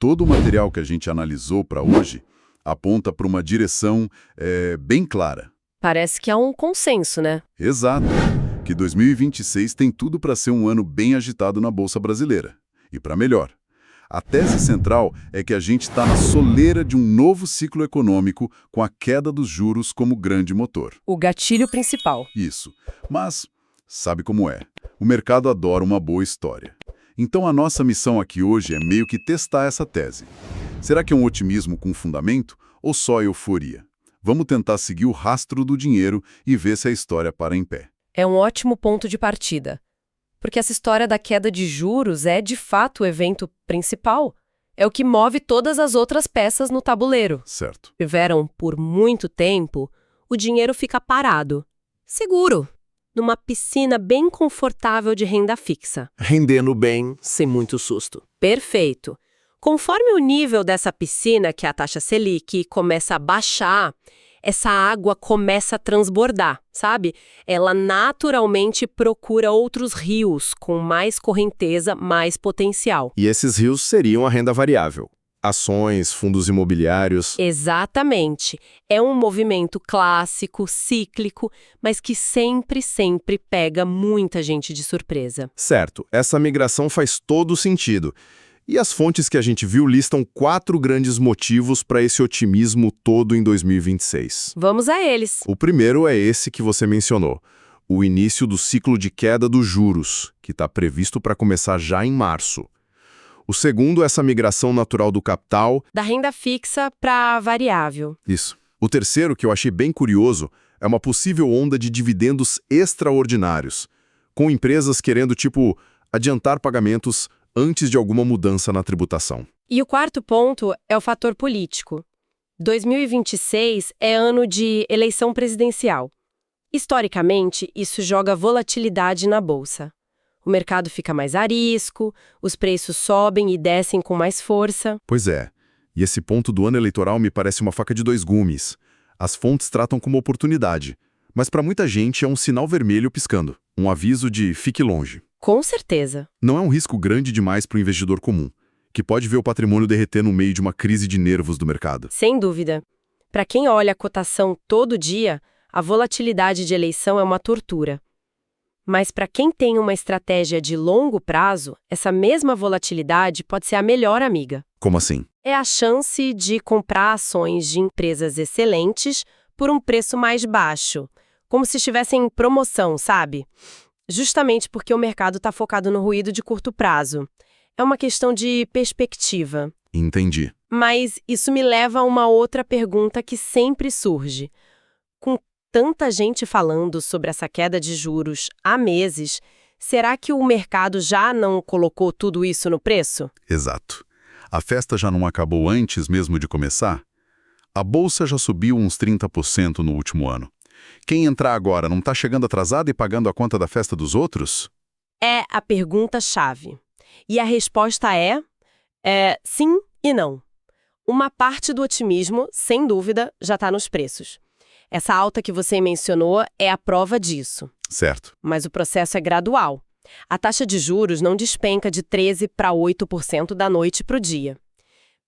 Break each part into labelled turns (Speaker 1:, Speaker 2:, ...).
Speaker 1: Todo o material que a gente analisou para hoje aponta para uma direção bem clara.
Speaker 2: Parece que há um consenso, né?
Speaker 1: Exato. Que 2026 tem tudo para ser um ano bem agitado na Bolsa Brasileira. E para melhor. A tese central é que a gente está na soleira de um novo ciclo econômico com a queda dos juros como grande motor.
Speaker 2: O gatilho principal.
Speaker 1: Isso. Mas, sabe como é? O mercado adora uma boa história. Então a nossa missão aqui hoje é meio que testar essa tese. Será que é um otimismo com fundamento ou só euforia? Vamos tentar seguir o rastro do dinheiro e ver se a história para em pé.
Speaker 2: É um ótimo ponto de partida. Porque essa história da queda de juros é, de fato, o evento principal. É o que move todas as outras peças no tabuleiro.
Speaker 1: Certo.
Speaker 2: Tiveram, por muito tempo, o dinheiro fica parado, seguro, numa piscina bem confortável de renda fixa.
Speaker 3: Rendendo bem.
Speaker 2: Sem muito susto. Perfeito. Conforme o nível dessa piscina, que é a taxa Selic, começa a baixar, essa água começa a transbordar, sabe? Ela naturalmente procura outros rios com mais correnteza, mais potencial.
Speaker 3: E esses rios seriam a renda variável. Ações, fundos imobiliários.
Speaker 2: Exatamente. É um movimento clássico, cíclico, mas que sempre pega muita gente de surpresa.
Speaker 3: Certo, essa migração faz todo sentido. E as fontes que a gente viu listam 4 grandes motivos para esse otimismo todo em 2026.
Speaker 2: Vamos a eles.
Speaker 3: O primeiro é esse que você mencionou, o início do ciclo de queda dos juros, que está previsto para começar já em março. O segundo é essa migração natural do capital.
Speaker 2: Da renda fixa para variável.
Speaker 3: Isso. O terceiro, que eu achei bem curioso, é uma possível onda de dividendos extraordinários, com empresas querendo, adiantar pagamentos antes de alguma mudança na tributação.
Speaker 2: E o quarto ponto é o fator político. 2026 é ano de eleição presidencial. Historicamente, isso joga volatilidade na bolsa. O mercado fica mais arisco, os preços sobem e descem com mais força.
Speaker 3: Pois é. E esse ponto do ano eleitoral me parece uma faca de 2 gumes. As fontes tratam como oportunidade, mas para muita gente é um sinal vermelho piscando, um aviso de fique longe.
Speaker 2: Com certeza.
Speaker 3: Não é um risco grande demais para o investidor comum, que pode ver o patrimônio derreter no meio de uma crise de nervos do mercado.
Speaker 2: Sem dúvida. Para quem olha a cotação todo dia, a volatilidade de eleição é uma tortura. Mas para quem tem uma estratégia de longo prazo, essa mesma volatilidade pode ser a melhor amiga.
Speaker 3: Como assim?
Speaker 2: É a chance de comprar ações de empresas excelentes por um preço mais baixo, como se estivessem em promoção, sabe? Justamente porque o mercado está focado no ruído de curto prazo. É uma questão de perspectiva.
Speaker 3: Entendi.
Speaker 2: Mas isso me leva a uma outra pergunta que sempre surge. Com tanta gente falando sobre essa queda de juros há meses, será que o mercado já não colocou tudo isso no preço?
Speaker 1: Exato. A festa já não acabou antes mesmo de começar? A bolsa já subiu uns 30% no último ano. Quem entrar agora não está chegando atrasado e pagando a conta da festa dos outros?
Speaker 2: É a pergunta-chave. E a resposta é sim e não. Uma parte do otimismo, sem dúvida, já está nos preços. Essa alta que você mencionou é a prova disso.
Speaker 1: Certo.
Speaker 2: Mas o processo é gradual. A taxa de juros não despenca de 13% para 8% da noite para o dia.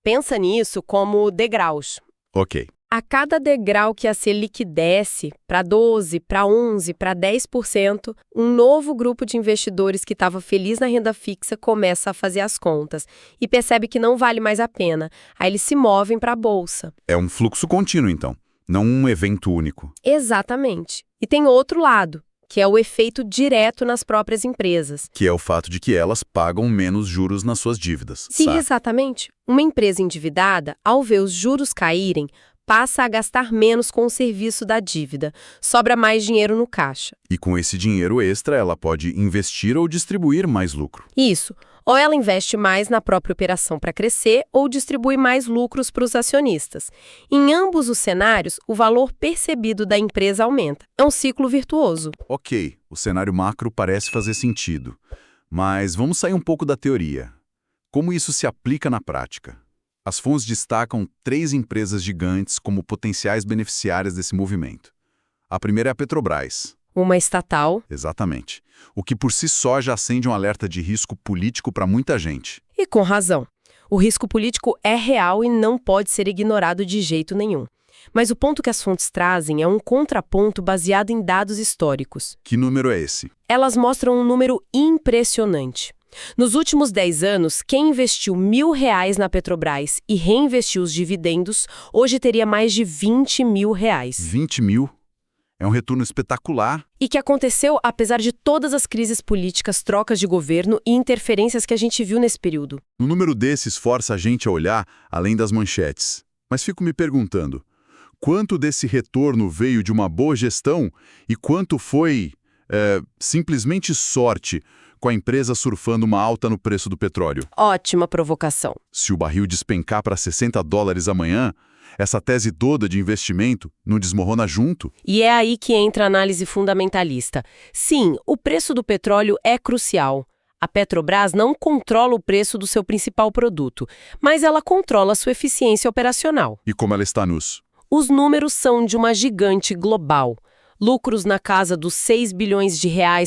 Speaker 2: Pensa nisso como degraus.
Speaker 1: Ok.
Speaker 2: A cada degrau que a Selic desce para 12%, para 11%, para 10%, um novo grupo de investidores que estava feliz na renda fixa começa a fazer as contas e percebe que não vale mais a pena. Aí eles se movem para a bolsa.
Speaker 1: É um fluxo contínuo, então, não um evento único.
Speaker 2: Exatamente. E tem outro lado, que é o efeito direto nas próprias empresas.
Speaker 1: Que é o fato de que elas pagam menos juros nas suas dívidas.
Speaker 2: Sim,
Speaker 1: sabe?
Speaker 2: exatamente. Uma empresa endividada, ao ver os juros caírem, passa a gastar menos com o serviço da dívida, sobra mais dinheiro no caixa.
Speaker 1: E com esse dinheiro extra, ela pode investir ou distribuir mais lucro.
Speaker 2: Isso. Ou ela investe mais na própria operação para crescer, ou distribui mais lucros para os acionistas. Em ambos os cenários, o valor percebido da empresa aumenta. É um ciclo virtuoso.
Speaker 1: Ok, o cenário macro parece fazer sentido. Mas vamos sair um pouco da teoria. Como isso se aplica na prática? As fontes destacam 3 empresas gigantes como potenciais beneficiárias desse movimento. A primeira é a Petrobras.
Speaker 2: Uma estatal.
Speaker 1: Exatamente. O que por si só já acende um alerta de risco político para muita gente.
Speaker 2: E com razão. O risco político é real e não pode ser ignorado de jeito nenhum. Mas o ponto que as fontes trazem é um contraponto baseado em dados históricos.
Speaker 1: Que número é esse?
Speaker 2: Elas mostram um número impressionante. Nos últimos 10 anos, quem investiu R$ 1.000 na Petrobras e reinvestiu os dividendos, hoje teria mais de R$ 20 mil.
Speaker 1: 20 mil? É um retorno espetacular.
Speaker 2: E que aconteceu apesar de todas as crises políticas, trocas de governo e interferências que a gente viu nesse período.
Speaker 1: Um número desses força a gente a olhar além das manchetes. Mas fico me perguntando, quanto desse retorno veio de uma boa gestão e quanto foi simplesmente sorte, com a empresa surfando uma alta no preço do petróleo?
Speaker 2: Ótima provocação.
Speaker 1: Se o barril despencar para $60 amanhã, essa tese toda de investimento não desmorona junto?
Speaker 2: E é aí que entra a análise fundamentalista. Sim, o preço do petróleo é crucial. A Petrobras não controla o preço do seu principal produto, mas ela controla sua eficiência operacional.
Speaker 1: E como ela está nos?
Speaker 2: Os números são de uma gigante global. Lucros na casa dos R$ 6 bilhões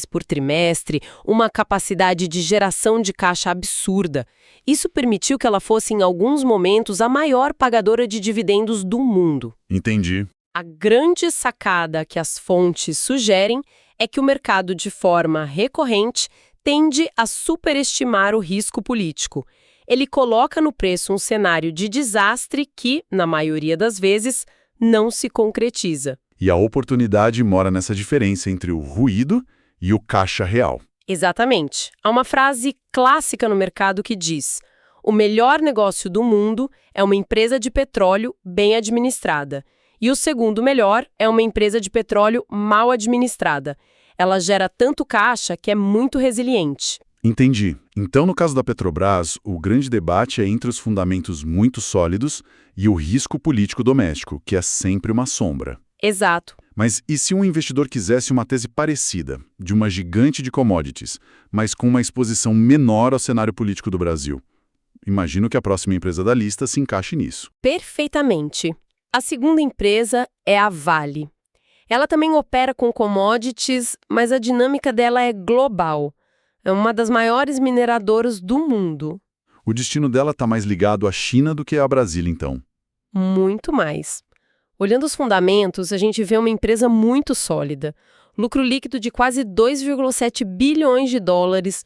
Speaker 2: por trimestre, uma capacidade de geração de caixa absurda. Isso permitiu que ela fosse, em alguns momentos, a maior pagadora de dividendos do mundo.
Speaker 1: Entendi.
Speaker 2: A grande sacada que as fontes sugerem é que o mercado, de forma recorrente, tende a superestimar o risco político. Ele coloca no preço um cenário de desastre que, na maioria das vezes, não se concretiza.
Speaker 1: E a oportunidade mora nessa diferença entre o ruído e o caixa real.
Speaker 2: Exatamente. Há uma frase clássica no mercado que diz: o melhor negócio do mundo é uma empresa de petróleo bem administrada. E o segundo melhor é uma empresa de petróleo mal administrada. Ela gera tanto caixa que é muito resiliente.
Speaker 1: Entendi. Então, no caso da Petrobras, o grande debate é entre os fundamentos muito sólidos e o risco político doméstico, que é sempre uma sombra.
Speaker 2: Exato.
Speaker 1: Mas e se um investidor quisesse uma tese parecida, de uma gigante de commodities, mas com uma exposição menor ao cenário político do Brasil? Imagino que a próxima empresa da lista se encaixe nisso.
Speaker 2: Perfeitamente. A segunda empresa é a Vale. Ela também opera com commodities, mas a dinâmica dela é global. É uma das maiores mineradoras do mundo.
Speaker 1: O destino dela está mais ligado à China do que à Brasília, então.
Speaker 2: Muito mais. Olhando os fundamentos, a gente vê uma empresa muito sólida. Lucro líquido de quase 2,7 bilhões de dólares,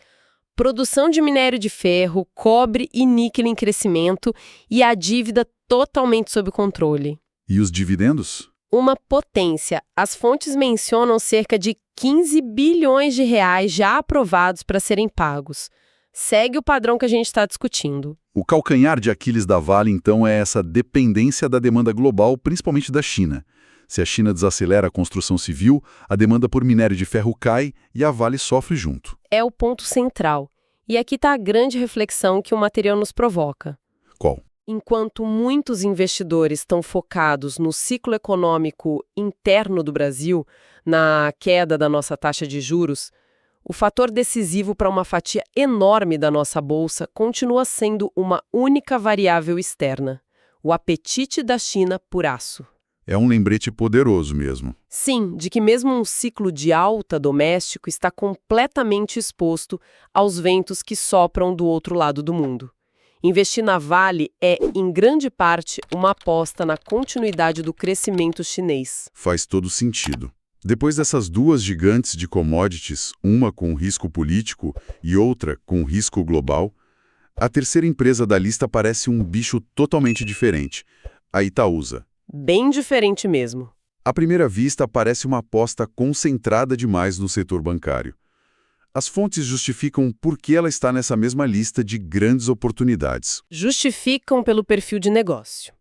Speaker 2: produção de minério de ferro, cobre e níquel em crescimento e a dívida totalmente sob controle.
Speaker 1: E os dividendos?
Speaker 2: Uma potência. As fontes mencionam cerca de 15 bilhões de reais já aprovados para serem pagos. Segue o padrão que a gente está discutindo.
Speaker 1: O calcanhar de Aquiles da Vale, então, é essa dependência da demanda global, principalmente da China. Se a China desacelera a construção civil, a demanda por minério de ferro cai e a Vale sofre junto.
Speaker 2: É o ponto central. E aqui está a grande reflexão que o material nos provoca.
Speaker 1: Qual?
Speaker 2: Enquanto muitos investidores estão focados no ciclo econômico interno do Brasil, na queda da nossa taxa de juros, o fator decisivo para uma fatia enorme da nossa bolsa continua sendo uma única variável externa: o apetite da China por aço.
Speaker 1: É um lembrete poderoso mesmo.
Speaker 2: Sim, de que mesmo um ciclo de alta doméstico está completamente exposto aos ventos que sopram do outro lado do mundo. Investir na Vale é, em grande parte, uma aposta na continuidade do crescimento chinês.
Speaker 1: Faz todo sentido. Depois dessas duas gigantes de commodities, uma com risco político e outra com risco global, a terceira empresa da lista parece um bicho totalmente diferente, a Itaúsa.
Speaker 2: Bem diferente mesmo.
Speaker 1: À primeira vista, parece uma aposta concentrada demais no setor bancário. As fontes justificam por que ela está nessa mesma lista de grandes oportunidades.
Speaker 2: Justificam pelo perfil de negócio.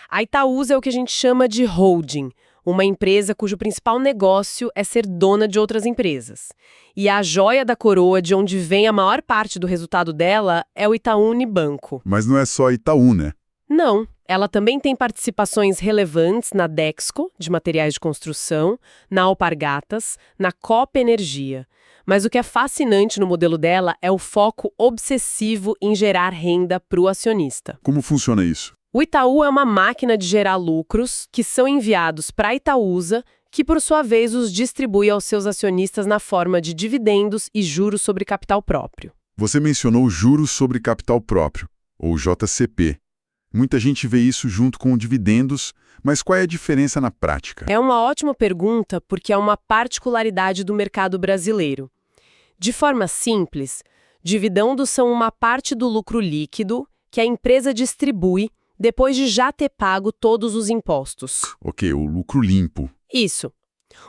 Speaker 2: A Itaúsa é o que a gente chama de holding, uma empresa cujo principal negócio é ser dona de outras empresas. E a joia da coroa, de onde vem a maior parte do resultado dela, é o Itaú Unibanco.
Speaker 1: Mas não é só Itaú, né?
Speaker 2: Não, ela também tem participações relevantes na Dexco, de materiais de construção, na Alpargatas, na Copa Energia. Mas o que é fascinante no modelo dela é o foco obsessivo em gerar renda para o acionista.
Speaker 1: Como funciona isso?
Speaker 2: O Itaú é uma máquina de gerar lucros que são enviados para a Itaúsa, que por sua vez os distribui aos seus acionistas na forma de dividendos e juros sobre capital próprio.
Speaker 1: Você mencionou juros sobre capital próprio. ou JCP. Muita gente vê isso junto com dividendos, mas qual é a diferença na prática?
Speaker 2: É uma ótima pergunta porque é uma particularidade do mercado brasileiro. De forma simples, dividendos são uma parte do lucro líquido que a empresa distribui depois de já ter pago todos os impostos.
Speaker 1: Ok, o lucro limpo.
Speaker 2: Isso.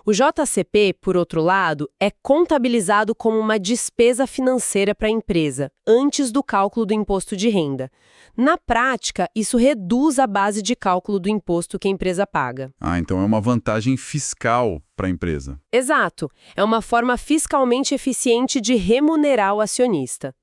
Speaker 2: O JCP, por outro lado, é contabilizado como uma despesa financeira para a empresa, antes do cálculo do imposto de renda. Na prática, isso reduz a base de cálculo do imposto que a empresa paga.
Speaker 1: Ah, então é uma vantagem fiscal para a empresa.
Speaker 2: Exato. É uma forma fiscalmente eficiente de remunerar o acionista.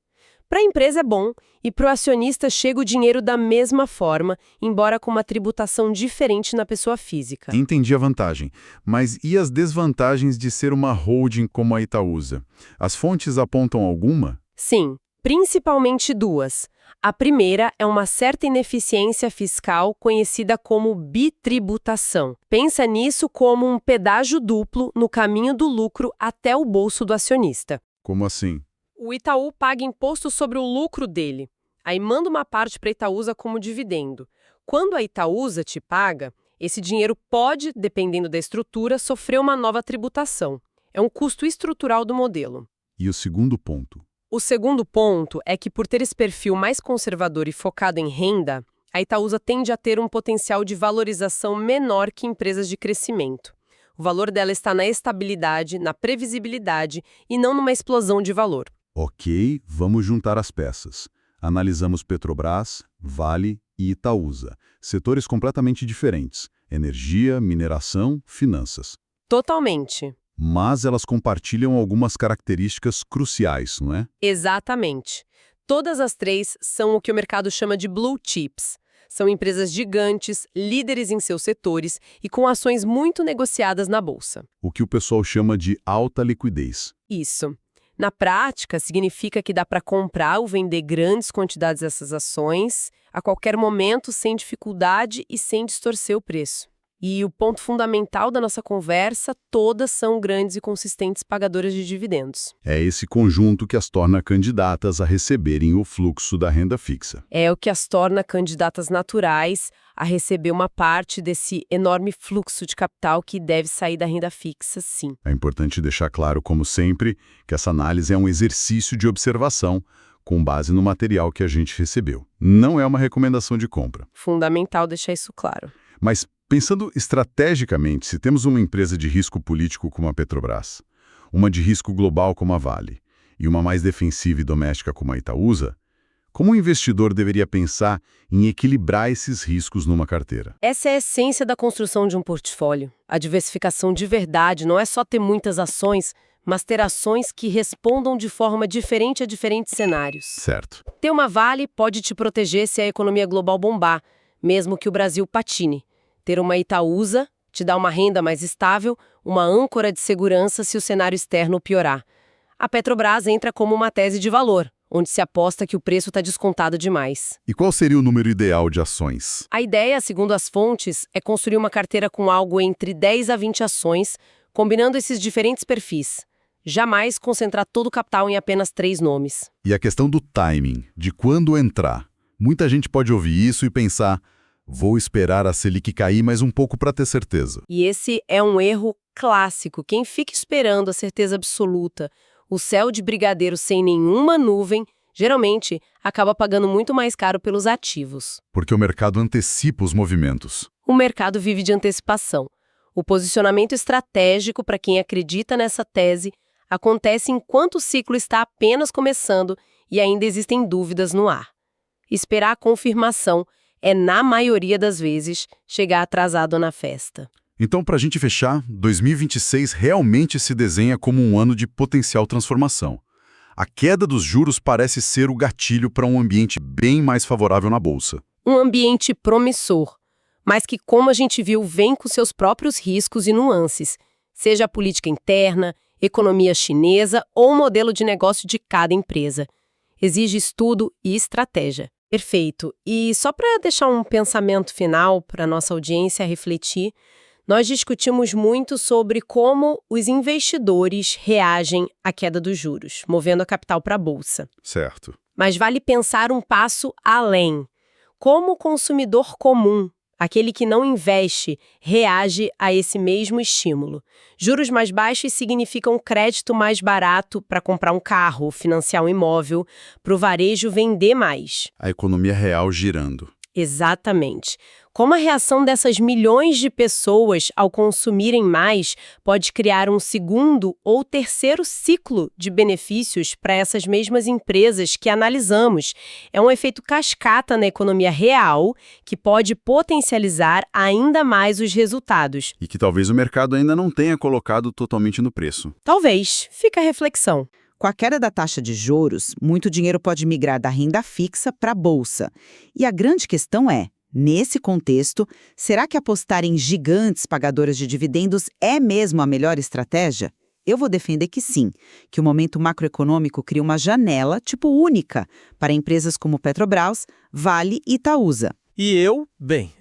Speaker 2: Para a empresa é bom e para o acionista chega o dinheiro da mesma forma, embora com uma tributação diferente na pessoa física.
Speaker 1: Entendi a vantagem, mas e as desvantagens de ser uma holding como a Itaúsa? As fontes apontam alguma?
Speaker 2: Sim, principalmente duas. A primeira é uma certa ineficiência fiscal conhecida como bitributação. Pensa nisso como um pedágio duplo no caminho do lucro até o bolso do acionista.
Speaker 1: Como assim?
Speaker 2: O Itaú paga imposto sobre o lucro dele. Aí manda uma parte para a Itaúsa como dividendo. Quando a Itaúsa te paga, esse dinheiro pode, dependendo da estrutura, sofrer uma nova tributação. É um custo estrutural do modelo.
Speaker 1: E o segundo ponto?
Speaker 2: O segundo ponto é que, por ter esse perfil mais conservador e focado em renda, a Itaúsa tende a ter um potencial de valorização menor que empresas de crescimento. O valor dela está na estabilidade, na previsibilidade e não numa explosão de valor.
Speaker 1: Ok, vamos juntar as peças. Analisamos Petrobras, Vale e Itaúsa. Setores completamente diferentes. Energia, mineração, finanças.
Speaker 2: Totalmente.
Speaker 1: Mas elas compartilham algumas características cruciais, não é?
Speaker 2: Exatamente. Todas as três são o que o mercado chama de blue chips. São empresas gigantes, líderes em seus setores e com ações muito negociadas na bolsa.
Speaker 1: O que o pessoal chama de alta liquidez.
Speaker 2: Isso. Na prática, significa que dá para comprar ou vender grandes quantidades dessas ações a qualquer momento, sem dificuldade e sem distorcer o preço. E o ponto fundamental da nossa conversa, todas são grandes e consistentes pagadoras de dividendos.
Speaker 1: É esse conjunto que as torna candidatas a receberem o fluxo da renda fixa.
Speaker 2: É o que as torna candidatas naturais a receber uma parte desse enorme fluxo de capital que deve sair da renda fixa, sim.
Speaker 1: É importante deixar claro, como sempre, que essa análise é um exercício de observação com base no material que a gente recebeu. Não é uma recomendação de compra.
Speaker 2: Fundamental deixar isso claro.
Speaker 1: Mas, pensando estrategicamente, se temos uma empresa de risco político como a Petrobras, uma de risco global como a Vale e uma mais defensiva e doméstica como a Itaúsa, como o investidor deveria pensar em equilibrar esses riscos numa carteira?
Speaker 2: Essa é a essência da construção de um portfólio. A diversificação de verdade não é só ter muitas ações, mas ter ações que respondam de forma diferente a diferentes cenários.
Speaker 1: Certo.
Speaker 2: Ter uma Vale pode te proteger se a economia global bombar, mesmo que o Brasil patine. Ter uma Itaúsa te dá uma renda mais estável, uma âncora de segurança se o cenário externo piorar. A Petrobras entra como uma tese de valor, onde se aposta que o preço está descontado demais.
Speaker 1: E qual seria o número ideal de ações?
Speaker 2: A ideia, segundo as fontes, é construir uma carteira com algo entre 10 a 20 ações, combinando esses diferentes perfis. Jamais concentrar todo o capital em apenas 3 nomes.
Speaker 1: E a questão do timing, de quando entrar. Muita gente pode ouvir isso e pensar: vou esperar a Selic cair mais um pouco para ter certeza.
Speaker 2: E esse é um erro clássico. Quem fica esperando a certeza absoluta, o céu de brigadeiro sem nenhuma nuvem, geralmente acaba pagando muito mais caro pelos ativos.
Speaker 1: Porque o mercado antecipa os movimentos.
Speaker 2: O mercado vive de antecipação. O posicionamento estratégico para quem acredita nessa tese acontece enquanto o ciclo está apenas começando e ainda existem dúvidas no ar. Esperar a confirmação é, na maioria das vezes, chegar atrasado na festa.
Speaker 1: Então, para a gente fechar, 2026 realmente se desenha como um ano de potencial transformação. A queda dos juros parece ser o gatilho para um ambiente bem mais favorável na Bolsa.
Speaker 2: Um ambiente promissor, mas que, como a gente viu, vem com seus próprios riscos e nuances, seja a política interna, economia chinesa ou o modelo de negócio de cada empresa. Exige estudo e estratégia. Perfeito. E só para deixar um pensamento final para a nossa audiência refletir, nós discutimos muito sobre como os investidores reagem à queda dos juros, movendo a capital para a Bolsa.
Speaker 1: Certo.
Speaker 2: Mas vale pensar um passo além. Como o consumidor comum, aquele que não investe, reage a esse mesmo estímulo? Juros mais baixos significam crédito mais barato para comprar um carro, financiar um imóvel, para o varejo vender mais.
Speaker 1: A economia real girando.
Speaker 2: Exatamente. Como a reação dessas milhões de pessoas ao consumirem mais pode criar um segundo ou terceiro ciclo de benefícios para essas mesmas empresas que analisamos. É um efeito cascata na economia real que pode potencializar ainda mais os resultados.
Speaker 1: E que talvez o mercado ainda não tenha colocado totalmente no preço.
Speaker 2: Talvez. Fica a reflexão.
Speaker 4: Com a queda da taxa de juros, muito dinheiro pode migrar da renda fixa para a bolsa. E a grande questão é, nesse contexto, será que apostar em gigantes pagadoras de dividendos é mesmo a melhor estratégia? Eu vou defender que sim, que o momento macroeconômico cria uma janela, única, para empresas como Petrobras, Vale e Itaúsa.
Speaker 5: E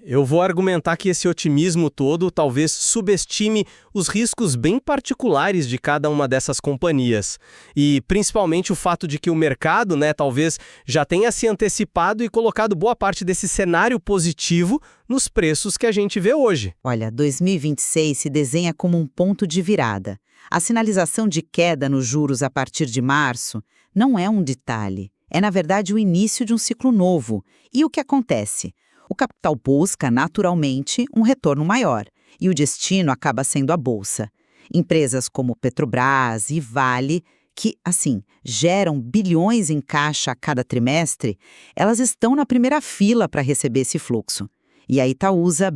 Speaker 5: eu vou argumentar que esse otimismo todo talvez subestime os riscos bem particulares de cada uma dessas companhias. E principalmente o fato de que o mercado, talvez já tenha se antecipado e colocado boa parte desse cenário positivo nos preços que a gente vê hoje.
Speaker 4: Olha, 2026 se desenha como um ponto de virada. A sinalização de queda nos juros a partir de março não é um detalhe. É, na verdade, o início de um ciclo novo. E o que acontece? O capital busca, naturalmente, um retorno maior, e o destino acaba sendo a bolsa. Empresas como Petrobras e Vale, que, geram bilhões em caixa a cada trimestre, elas estão na primeira fila para receber esse fluxo. E a Itaúsa,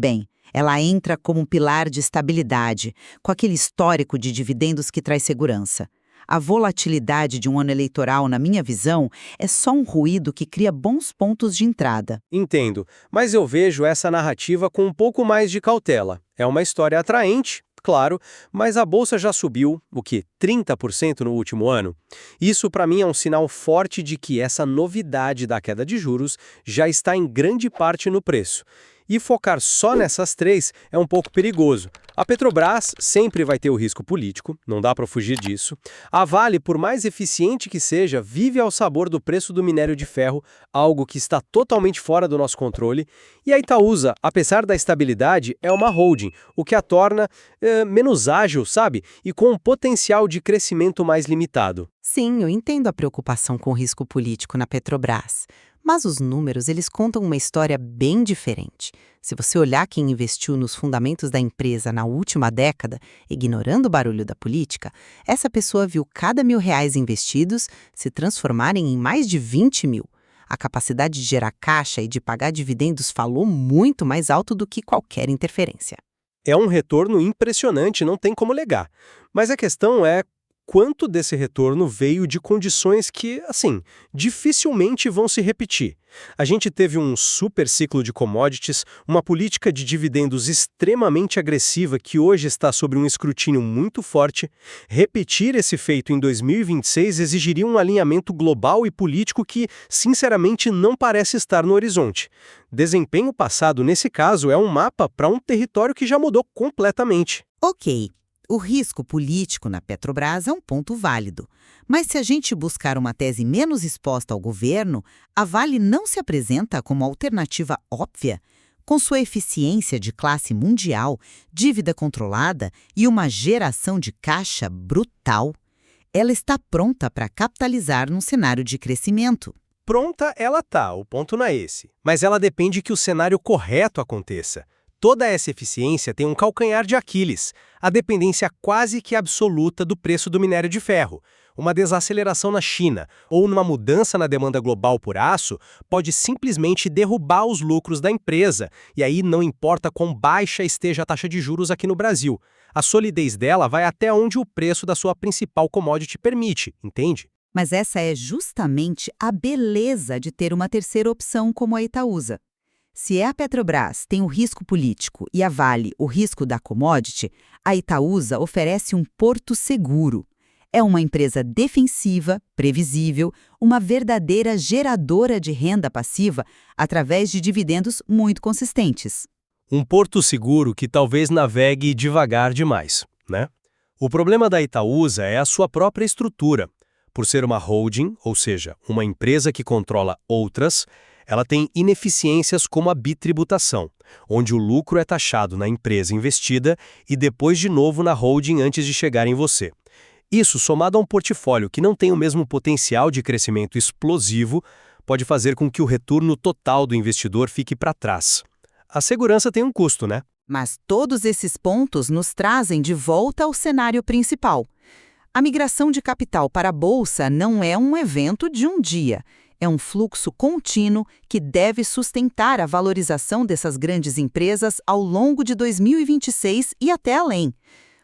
Speaker 4: ela entra como um pilar de estabilidade, com aquele histórico de dividendos que traz segurança. A volatilidade de um ano eleitoral, na minha visão, é só um ruído que cria bons pontos de entrada.
Speaker 5: Entendo, mas eu vejo essa narrativa com um pouco mais de cautela. É uma história atraente, claro, mas a bolsa já subiu, 30% no último ano? Isso, para mim, é um sinal forte de que essa novidade da queda de juros já está em grande parte no preço. E focar só nessas três é um pouco perigoso. A Petrobras sempre vai ter o risco político, não dá para fugir disso. A Vale, por mais eficiente que seja, vive ao sabor do preço do minério de ferro, algo que está totalmente fora do nosso controle. E a Itaúsa, apesar da estabilidade, é uma holding, o que a torna menos ágil, sabe? E com um potencial de crescimento mais limitado.
Speaker 6: Sim, eu entendo a preocupação com o risco político na Petrobras. Mas os números, eles contam uma história bem diferente. Se você olhar quem investiu nos fundamentos da empresa na última década, ignorando o barulho da política, essa pessoa viu cada R$1.000 investidos se transformarem em mais de 20 mil. A capacidade de gerar caixa e de pagar dividendos falou muito mais alto do que qualquer interferência.
Speaker 5: É um retorno impressionante, não tem como negar. Mas a questão é quanto desse retorno veio de condições que, dificilmente vão se repetir. A gente teve um super ciclo de commodities, uma política de dividendos extremamente agressiva que hoje está sob um escrutínio muito forte. Repetir esse feito em 2026 exigiria um alinhamento global e político que, sinceramente, não parece estar no horizonte. Desempenho passado, nesse caso, é um mapa para um território que já mudou completamente.
Speaker 4: Ok. O risco político na Petrobras é um ponto válido. Mas se a gente buscar uma tese menos exposta ao governo, a Vale não se apresenta como alternativa óbvia. Com sua eficiência de classe mundial, dívida controlada e uma geração de caixa brutal, ela está pronta para capitalizar num cenário de crescimento.
Speaker 5: Pronta ela tá, o ponto não é esse. Mas ela depende que o cenário correto aconteça. Toda essa eficiência tem um calcanhar de Aquiles, a dependência quase que absoluta do preço do minério de ferro. Uma desaceleração na China ou numa mudança na demanda global por aço pode simplesmente derrubar os lucros da empresa, e aí não importa quão baixa esteja a taxa de juros aqui no Brasil. A solidez dela vai até onde o preço da sua principal commodity permite, entende?
Speaker 4: Mas essa é justamente a beleza de ter uma terceira opção como a Itaúsa. Se a Petrobras tem o risco político e a Vale o risco da commodity, a Itaúsa oferece um porto seguro. É uma empresa defensiva, previsível, uma verdadeira geradora de renda passiva através de dividendos muito consistentes.
Speaker 5: Um porto seguro que talvez navegue devagar demais, né? O problema da Itaúsa é a sua própria estrutura. Por ser uma holding, ou seja, uma empresa que controla outras, ela tem ineficiências como a bitributação, onde o lucro é taxado na empresa investida e depois de novo na holding antes de chegar em você. Isso, somado a um portfólio que não tem o mesmo potencial de crescimento explosivo, pode fazer com que o retorno total do investidor fique para trás. A segurança tem um custo, né?
Speaker 6: Mas todos esses pontos nos trazem de volta ao cenário principal. A migração de capital para a bolsa não é um evento de um dia. É um fluxo contínuo que deve sustentar a valorização dessas grandes empresas ao longo de 2026 e até além.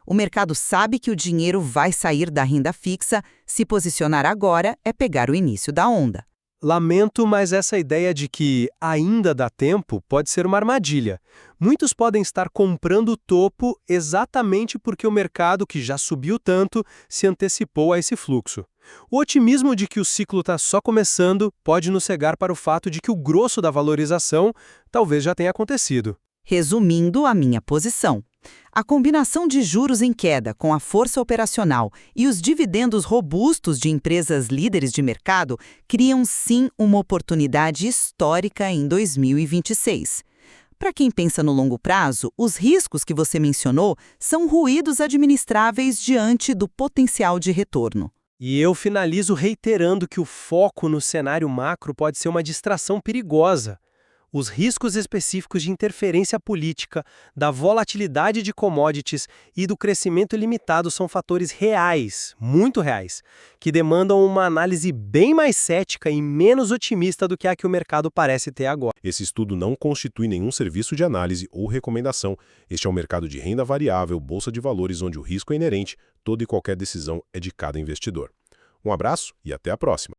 Speaker 6: O mercado sabe que o dinheiro vai sair da renda fixa, se posicionar agora é pegar o início da onda.
Speaker 5: Lamento, mas essa ideia de que ainda dá tempo pode ser uma armadilha. Muitos podem estar comprando o topo exatamente porque o mercado, que já subiu tanto, se antecipou a esse fluxo. O otimismo de que o ciclo está só começando pode nos cegar para o fato de que o grosso da valorização talvez já tenha acontecido.
Speaker 6: Resumindo a minha posição, a combinação de juros em queda com a força operacional e os dividendos robustos de empresas líderes de mercado criam sim uma oportunidade histórica em 2026. Para quem pensa no longo prazo, os riscos que você mencionou são ruídos administráveis diante do potencial de retorno.
Speaker 5: E eu finalizo reiterando que o foco no cenário macro pode ser uma distração perigosa. Os riscos específicos de interferência política, da volatilidade de commodities e do crescimento ilimitado são fatores reais, muito reais, que demandam uma análise bem mais cética e menos otimista do que a que o mercado parece ter agora.
Speaker 7: Esse estudo não constitui nenhum serviço de análise ou recomendação. Este é um mercado de renda variável, bolsa de valores, onde o risco é inerente, toda e qualquer decisão é de cada investidor. Um abraço e até a próxima.